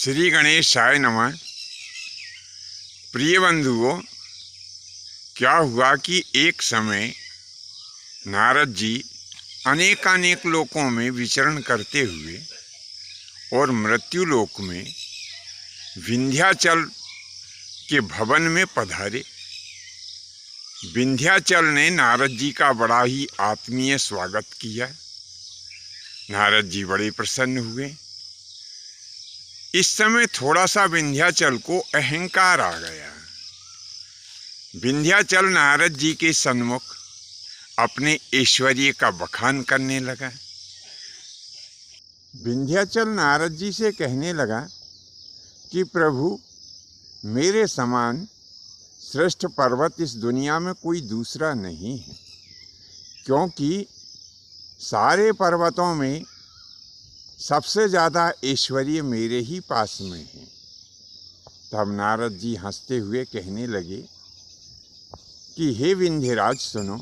श्री गणेशाय नमः। प्रिय बंधुओं, क्या हुआ कि एक समय नारद जी अनेकानेक लोकों में विचरण करते हुए और मृत्यु लोक में विंध्याचल के भवन में पधारे। विंध्याचल ने नारद जी का बड़ा ही आत्मीय स्वागत किया। नारद जी बड़े प्रसन्न हुए। इस समय थोड़ा सा विंध्याचल को अहंकार आ गया। विंध्याचल नारद जी के सन्मुख अपने ऐश्वर्य का बखान करने लगा। विंध्याचल नारद जी से कहने लगा कि प्रभु, मेरे समान श्रेष्ठ पर्वत इस दुनिया में कोई दूसरा नहीं है, क्योंकि सारे पर्वतों में सबसे ज़्यादा ऐश्वर्य मेरे ही पास में है। तब नारद जी हंसते हुए कहने लगे कि हे विंध्यराज, सुनो,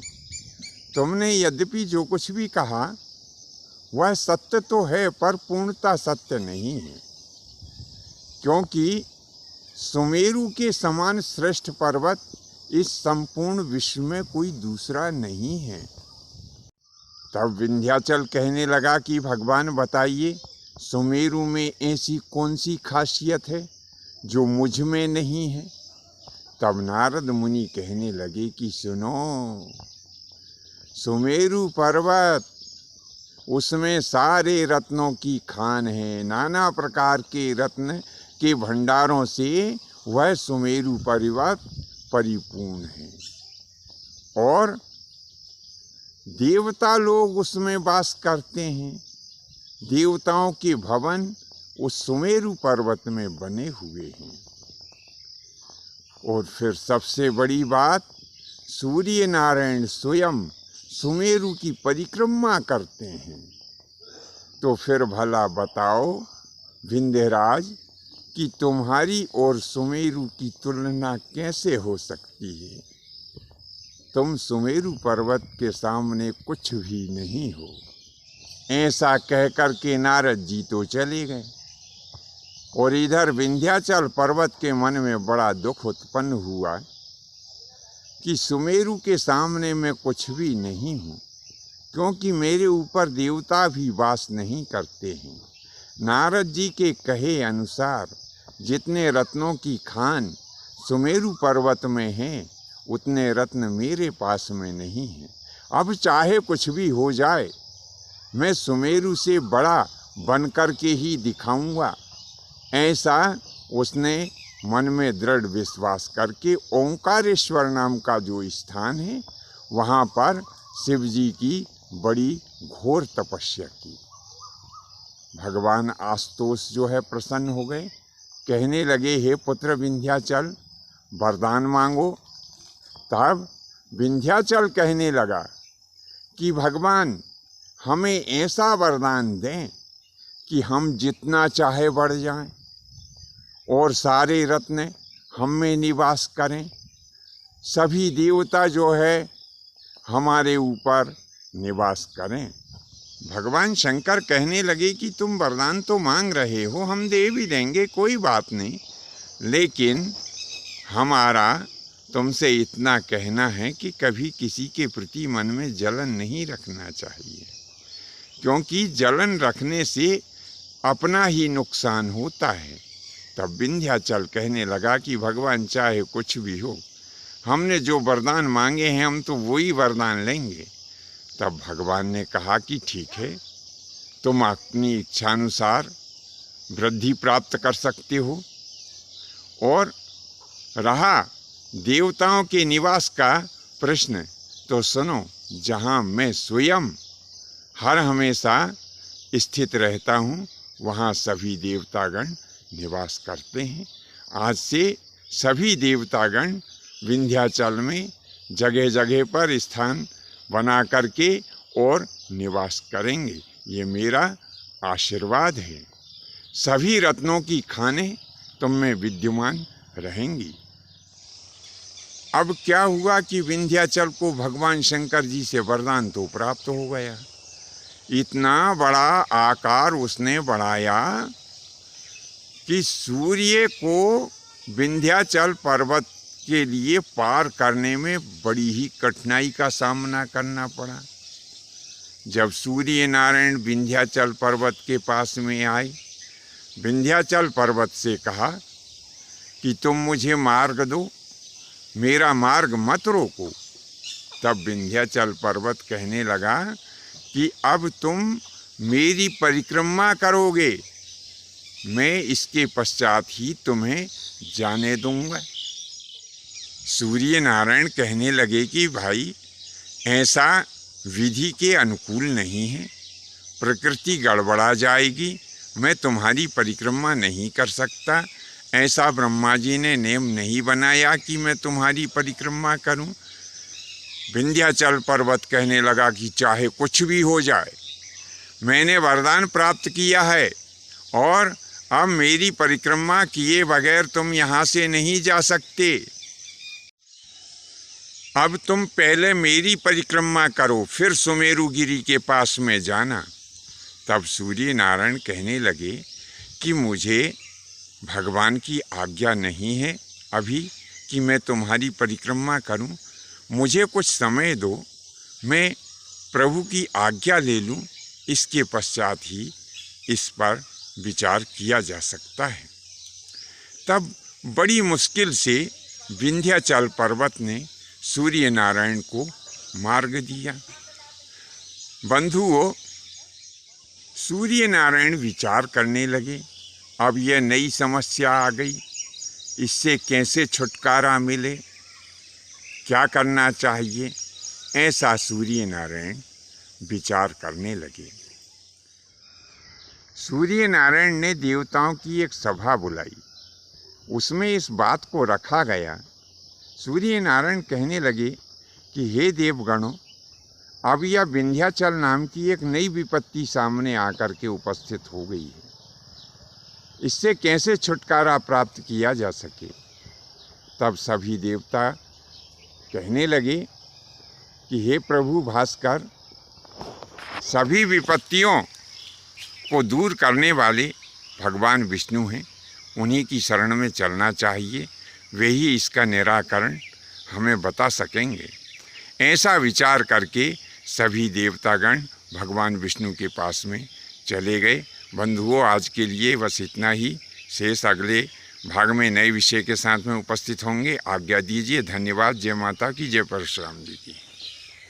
तुमने यद्यपि जो कुछ भी कहा वह सत्य तो है, पर पूर्णतः सत्य नहीं है, क्योंकि सुमेरु के समान श्रेष्ठ पर्वत इस संपूर्ण विश्व में कोई दूसरा नहीं है। तब विंध्याचल कहने लगा कि भगवान बताइए, सुमेरु में ऐसी कौन सी खासियत है जो मुझ में नहीं है। तब नारद मुनि कहने लगे कि सुनो, सुमेरु पर्वत, उसमें सारे रत्नों की खान है। नाना प्रकार के रत्न के भंडारों से वह सुमेरु पर्वत परिपूर्ण है, और देवता लोग उसमें वास करते हैं। देवताओं के भवन उस सुमेरु पर्वत में बने हुए हैं। और फिर सबसे बड़ी बात, सूर्य नारायण स्वयं सुमेरु की परिक्रमा करते हैं। तो फिर भला बताओ विंध्यराज कि तुम्हारी और सुमेरु की तुलना कैसे हो सकती है। तुम सुमेरु पर्वत के सामने कुछ भी नहीं हो। ऐसा कहकर के नारद जी तो चले गए, और इधर विंध्याचल पर्वत के मन में बड़ा दुख उत्पन्न हुआ कि सुमेरु के सामने मैं कुछ भी नहीं हूँ, क्योंकि मेरे ऊपर देवता भी वास नहीं करते हैं। नारद जी के कहे अनुसार जितने रत्नों की खान सुमेरु पर्वत में हैं, उतने रत्न मेरे पास में नहीं हैं। अब चाहे कुछ भी हो जाए, मैं सुमेरु से बड़ा बन कर के ही दिखाऊंगा। ऐसा उसने मन में दृढ़ विश्वास करके ओंकारेश्वर नाम का जो स्थान है, वहाँ पर शिव जी की बड़ी घोर तपस्या की। भगवान आशुतोष जो है प्रसन्न हो गए। कहने लगे, हे पुत्र विंध्याचल, वरदान मांगो। तब विंध्याचल कहने लगा कि भगवान, हमें ऐसा वरदान दें कि हम जितना चाहे बढ़ जाएं और सारे रत्न हम में निवास करें। सभी देवता जो है हमारे ऊपर निवास करें। भगवान शंकर कहने लगे कि तुम वरदान तो मांग रहे हो, हम दे भी देंगे, कोई बात नहीं, लेकिन हमारा तुमसे इतना कहना है कि कभी किसी के प्रति मन में जलन नहीं रखना चाहिए, क्योंकि जलन रखने से अपना ही नुकसान होता है। तब विंध्याचल कहने लगा कि भगवान, चाहे कुछ भी हो, हमने जो वरदान मांगे हैं हम तो वही वरदान लेंगे। तब भगवान ने कहा कि ठीक है, तुम अपनी इच्छानुसार वृद्धि प्राप्त कर सकते हो। और रहा देवताओं के निवास का प्रश्न, तो सुनो, जहाँ मैं स्वयं हर हमेशा स्थित रहता हूँ, वहाँ सभी देवतागण निवास करते हैं। आज से सभी देवतागण विंध्याचल में जगह जगह पर स्थान बना करके और निवास करेंगे। ये मेरा आशीर्वाद है। सभी रत्नों की खानें तुम में विद्यमान रहेंगी। अब क्या हुआ कि विंध्याचल को भगवान शंकर जी से वरदान तो प्राप्त हो गया। इतना बड़ा आकार उसने बढ़ाया कि सूर्य को विंध्याचल पर्वत के लिए पार करने में बड़ी ही कठिनाई का सामना करना पड़ा। जब सूर्य नारायण विंध्याचल पर्वत के पास में आए, विंध्याचल पर्वत से कहा कि तुम मुझे मार्ग दो, मेरा मार्ग मत रोको। तब विंध्याचल पर्वत कहने लगा कि अब तुम मेरी परिक्रमा करोगे, मैं इसके पश्चात ही तुम्हें जाने दूंगा। सूर्य नारायण कहने लगे कि भाई ऐसा विधि के अनुकूल नहीं है, प्रकृति गड़बड़ा जाएगी, मैं तुम्हारी परिक्रमा नहीं कर सकता। ऐसा ब्रह्मा जी ने नियम नहीं बनाया कि मैं तुम्हारी परिक्रमा करूं। विंध्याचल पर्वत कहने लगा कि चाहे कुछ भी हो जाए, मैंने वरदान प्राप्त किया है और अब मेरी परिक्रमा किए बगैर तुम यहाँ से नहीं जा सकते। अब तुम पहले मेरी परिक्रमा करो, फिर सुमेरु गिरी के पास में जाना। तब सूर्य नारायण कहने लगे कि मुझे भगवान की आज्ञा नहीं है अभी कि मैं तुम्हारी परिक्रमा करूं, मुझे कुछ समय दो, मैं प्रभु की आज्ञा ले लूं, इसके पश्चात ही इस पर विचार किया जा सकता है। तब बड़ी मुश्किल से विंध्याचल पर्वत ने सूर्य नारायण को मार्ग दिया। बंधुओं, सूर्य नारायण विचार करने लगे, अब यह नई समस्या आ गई, इससे कैसे छुटकारा मिले, क्या करना चाहिए, ऐसा सूर्य नारायण विचार करने लगे। सूर्य नारायण ने देवताओं की एक सभा बुलाई, उसमें इस बात को रखा गया। सूर्य नारायण कहने लगे कि हे देवगणों, अब यह विंध्याचल नाम की एक नई विपत्ति सामने आकर के उपस्थित हो गई है, इससे कैसे छुटकारा प्राप्त किया जा सके। तब सभी देवता कहने लगे कि हे प्रभु भास्कर, सभी विपत्तियों को दूर करने वाले भगवान विष्णु हैं, उन्हीं की शरण में चलना चाहिए, वे ही इसका निराकरण हमें बता सकेंगे। ऐसा विचार करके सभी देवतागण भगवान विष्णु के पास में चले गए। बंधुओं, आज के लिए बस इतना ही। शेष अगले भाग में नए विषय के साथ में उपस्थित होंगे। आज्ञा दीजिए। धन्यवाद। जय माता की, जय परशुराम जी की।